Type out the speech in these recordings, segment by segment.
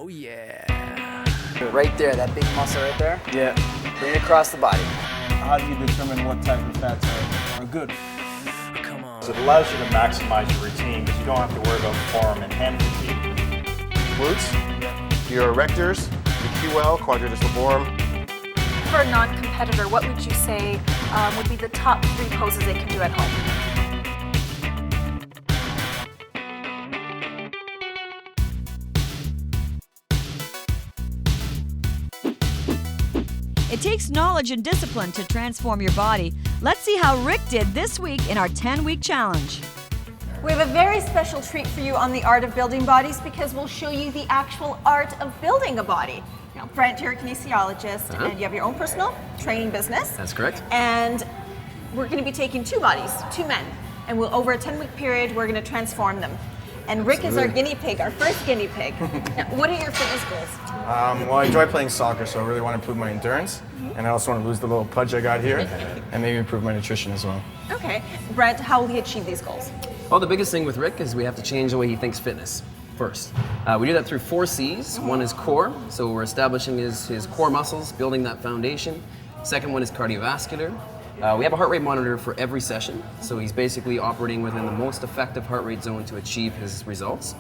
Oh yeah. Right there, that big muscle right there. Yeah. Bring it across the body. How do you determine what type of fats are good? Come on. So it allows you to maximize your routine because you don't have to worry about form and hand fatigue. Glutes, your erectors, your QL, quadratus laborum. For a non-competitor, what would you say would be the top 3 poses they can do at home? It takes knowledge and discipline to transform your body. Let's see how Rick did this week in our 10-week challenge. We have a very special treat for you on the art of building bodies because we'll show you the actual art of building a body. Now, Brent, you're a kinesiologist and you have your own personal training business. That's correct. And we're going to be taking 2 bodies, 2 men, and over a 10-week period, we're going to transform them. And Rick is our guinea pig, our first guinea pig. Now, what are your fitness goals? Well, I enjoy playing soccer, so I really want to improve my endurance. And I also want to lose the little pudge I got here and maybe improve my nutrition as well. Okay. Brent, how will he achieve these goals? Well, the biggest thing with Rick is we have to change the way he thinks fitness first. We do that through 4 C's. One is core, so we're establishing his core muscles, building that foundation. Second one is cardiovascular. We have a heart rate monitor for every session, so he's basically operating within the most effective heart rate zone to achieve his results.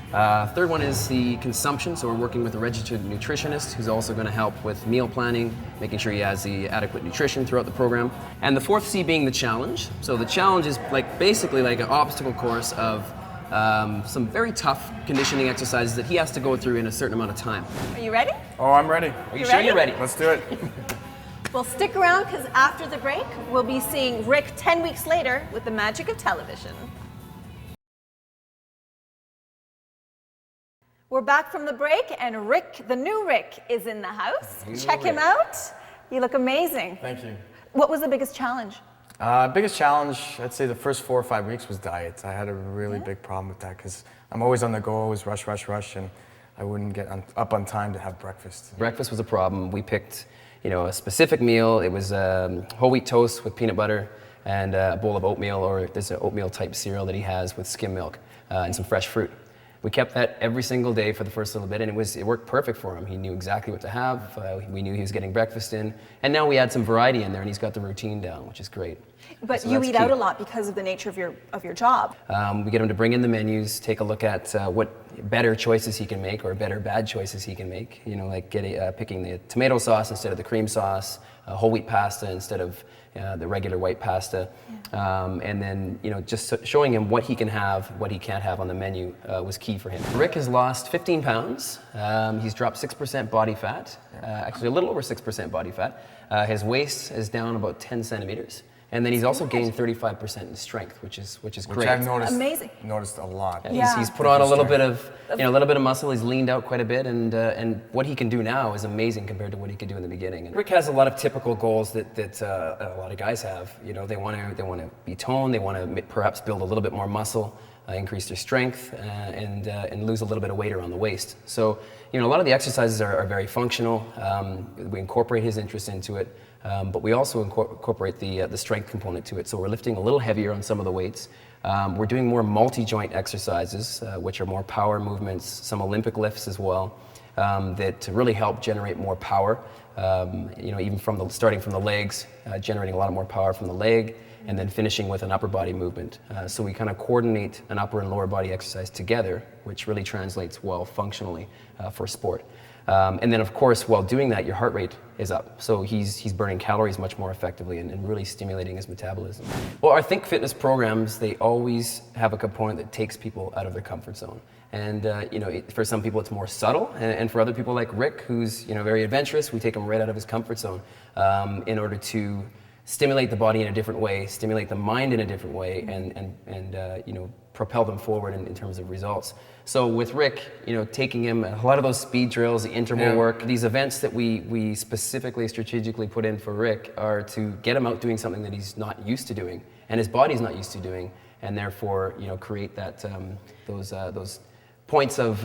Third one is the consumption, so we're working with a registered nutritionist who's also going to help with meal planning, making sure he has the adequate nutrition throughout the program. And the 4th C being the challenge. So the challenge is basically like an obstacle course of some very tough conditioning exercises that he has to go through in a certain amount of time. Are you ready? Oh, I'm ready. Are you sure you're ready? Let's do it. Well, stick around because after the break, we'll be seeing Rick 10 weeks later with the magic of television. We're back from the break, and Rick, the new Rick, is in the house. Check him out. You look amazing. Thank you. What was the biggest challenge? Biggest challenge, I'd say the first 4 or 5 weeks was diet. I had a really big problem with that because I'm always on the go, always rush, and I wouldn't get up on time to have breakfast. Breakfast was a problem. We picked a specific meal. It was whole wheat toast with peanut butter and a bowl of oatmeal, or there's an oatmeal type cereal that he has with skim milk and some fresh fruit. We kept that every single day for the first little bit, and it worked perfect for him. He knew exactly what to have. We knew he was getting breakfast in, and now we add some variety in there, and he's got the routine down, which is great. But So you that's eat key. out a lot because of the nature of your job. We get him to bring in the menus, take a look at what better choices he can make or better bad choices he can make. Like picking the tomato sauce instead of the cream sauce, whole wheat pasta instead of the regular white pasta, and then just showing him what he can have, what he can't have on the menu was key for him. Rick has lost 15 pounds. He's dropped 6% body fat, actually a little over 6% body fat. His waist is down about 10 centimeters. And then he's also gained 35% in strength, which is great. Which I've Amazing. noticed a lot. He's put on a little bit of muscle. He's leaned out quite a bit, and what he can do now is amazing compared to what he could do in the beginning. And Rick has a lot of typical goals that a lot of guys have. They want to be toned. They want to perhaps build a little bit more muscle, increase their strength, and lose a little bit of weight around the waist. So a lot of the exercises are very functional. We incorporate his interest into it. But we also incorporate the strength component to it. So we're lifting a little heavier on some of the weights. We're doing more multi-joint exercises, which are more power movements, some Olympic lifts as well, that really help generate more power. Even starting from the legs, generating a lot more power from the leg, and then finishing with an upper body movement. So we kind of coordinate an upper and lower body exercise together, which really translates well functionally for sport. And then, of course, while doing that, your heart rate is up. So he's burning calories much more effectively and really stimulating his metabolism. Well, our Think Fitness programs, they always have a component that takes people out of their comfort zone. And for some people, it's more subtle, and for other people like Rick, who's very adventurous, we take him right out of his comfort zone in order to stimulate the body in a different way, stimulate the mind in a different way, and propel them forward in terms of results. So with Rick, taking him a lot of those speed drills, the interval work, these events that we specifically strategically put in for Rick are to get him out doing something that he's not used to doing, and his body's not used to doing, and therefore create that those points of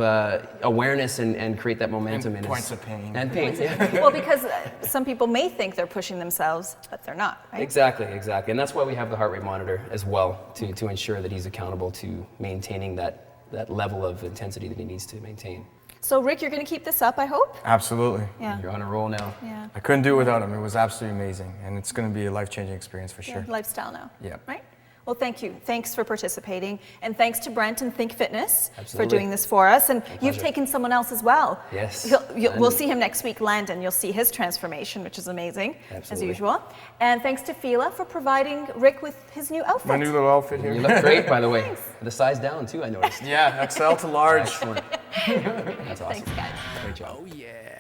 awareness and create that momentum in points of pain. And pain. Well, because some people may think they're pushing themselves, but they're not, right? Exactly. And that's why we have the heart rate monitor as well, to ensure that he's accountable to maintaining that level of intensity that he needs to maintain. So Rick, you're going to keep this up, I hope? Absolutely. Yeah. You're on a roll now. Yeah. I couldn't do it without him. It was absolutely amazing, and it's going to be a life-changing experience for sure. Lifestyle now. Yeah. Right? Well, thank you. Thanks for participating. And thanks to Brent and Think Fitness for Absolutely. doing this for us. And you've pleasure. taken someone else as well. Yes. We'll see him next week, Landon. You'll see his transformation, which is amazing, as Absolutely. usual. And thanks to Fila for providing Rick with his new outfit. My new little outfit here. You look great, by the way. Thanks. The size down too, I noticed. Yeah, XL to large. Excellent. That's awesome. Thanks, guys. Great job. Oh, yeah.